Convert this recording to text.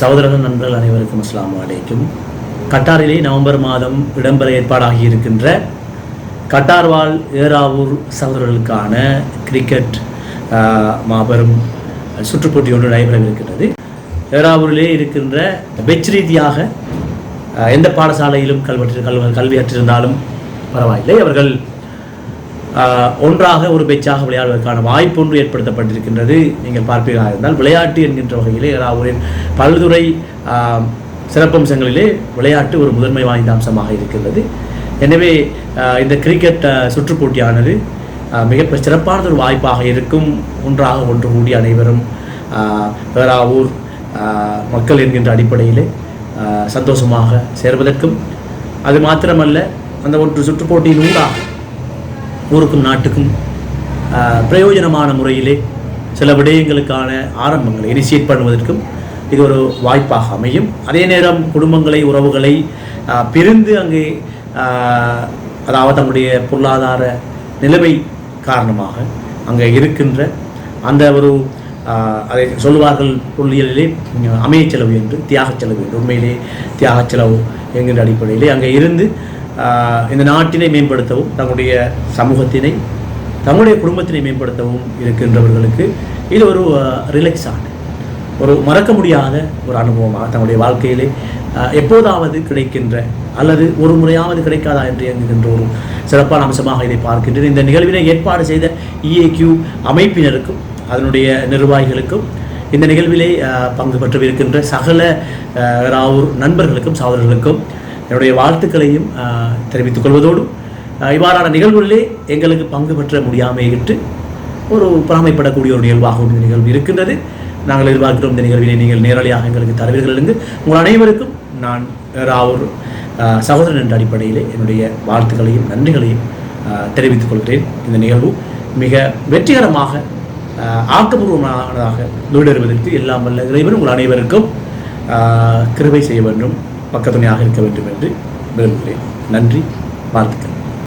சகோதரர்கள் நண்பர்கள் அனைவருக்கும் அஸ்ஸலாமு அலைக்கும். கட்டாரிலே நவம்பர் மாதம் இடம்பெற ஏற்பாடாகி இருக்கின்ற கட்டார் வாழ் ஏறாவூர் சகோதரர்களுக்கான கிரிக்கெட் மாபெரும் சுற்றுப்போட்டி ஒன்று நடைபெறவிருக்கின்றது. ஏறாவூரிலே இருக்கின்ற பெச் ரீதியாக எந்த பாடசாலையிலும் கல்வி கற்றிருந்தாலும் பரவாயில்லை, அவர்கள் ஒன்றாக ஒரு பெச்சாக விளையாடுவதற்கான வாய்ப்பு ஒன்று ஏற்படுத்தப்பட்டிருக்கின்றது. நீங்கள் பார்ப்பீர்களாக இருந்தால் விளையாட்டு என்கின்ற வகையிலே ஏறாவூரின் பல்துறை சிறப்பம்சங்களிலே விளையாட்டு ஒரு முதன்மை வாய்ந்த அம்சமாக இருக்கின்றது. எனவே இந்த கிரிக்கெட் சுற்றுப்போட்டியானது மிக சிறப்பான ஒரு வாய்ப்பாக இருக்கும். ஒன்றாக ஒன்று கூடி அனைவரும் ஏறாவூர் மக்கள் என்கின்ற அடிப்படையிலே சந்தோஷமாக சேர்வதற்கும், அது மாத்திரமல்ல அந்த ஒன்று சுற்றுப்போட்டியின் ஊடாக ஊருக்கும் நாட்டுக்கும் பிரயோஜனமான முறையிலே சில விடயங்களுக்கான ஆரம்பங்களை இனிஷியேட் பண்ணுவதற்கும் இது ஒரு வாய்ப்பாக அமையும். அதே நேரம் குடும்பங்களை உறவுகளை பிரிந்து அங்கே அதாவது தங்களுடைய பொருளாதார நிலைமை காரணமாக அங்கே இருக்கின்ற அந்த ஒரு அதை சொல்லுவார்கள் பொருளியலிலே அமைய செலவு என்று, தியாக செலவு என்று. உண்மையிலே தியாக செலவு என்கின்ற அடிப்படையிலே அங்கே இருந்து இந்த நாட்டினை மேம்படுத்தவும், தங்களுடைய சமூகத்தினை தங்களுடைய குடும்பத்தினை மேம்படுத்தவும் இருக்கின்றவர்களுக்கு இது ஒரு ரிலாக்ஸான ஒரு மறக்க முடியாத ஒரு அனுபவமாக தங்களுடைய வாழ்க்கையிலே எப்போதாவது கிடைக்கின்ற அல்லது ஒரு முறையாவது கிடைக்காதா என்று இயங்குகின்ற ஒரு சிறப்பான அம்சமாக இதை பார்க்கின்றேன். இந்த நிகழ்வினை ஏற்பாடு செய்த EAQ அமைப்பினருக்கும் அதனுடைய நிர்வாகிகளுக்கும் இந்த நிகழ்விலே பங்கு பெற்றவிருக்கின்ற சகல ஏறாவூர் நண்பர்களுக்கும் சகோதரர்களுக்கும் என்னுடைய வாழ்த்துக்களையும் தெரிவித்துக் கொள்வதோடு, இவ்வாறான நிகழ்வுகளிலே எங்களுக்கு பங்கு பெற்ற முடியாமையிட்டு ஒரு பொறாமைப்படக்கூடிய ஒரு நிகழ்வாகவும் இந்த நிகழ்வு இருக்கின்றது. நாங்கள் எதிர்பார்க்கிறோம் இந்த நிகழ்வினை நீங்கள் நேரடியாக எங்களுக்கு தருவீர்கள் என்று உங்கள் அனைவருக்கும் நான் ஏறாவூர் சகோதரன் என்ற அடிப்படையிலே என்னுடைய வாழ்த்துக்களையும் நன்றிகளையும் தெரிவித்துக் கொள்கிறேன். இந்த நிகழ்வு மிக வெற்றிகரமாக ஆக்கப்பூர்வமானதாக நூடறுவதற்கு எல்லாம் வல்ல இறைவன் உங்கள் அனைவருக்கும் கிருபை செய்ய வேண்டும், பக்கத்துணையாக இருக்க வேண்டும் என்று விரும்புகிறேன். நன்றி, வாழ்த்துக்கள்.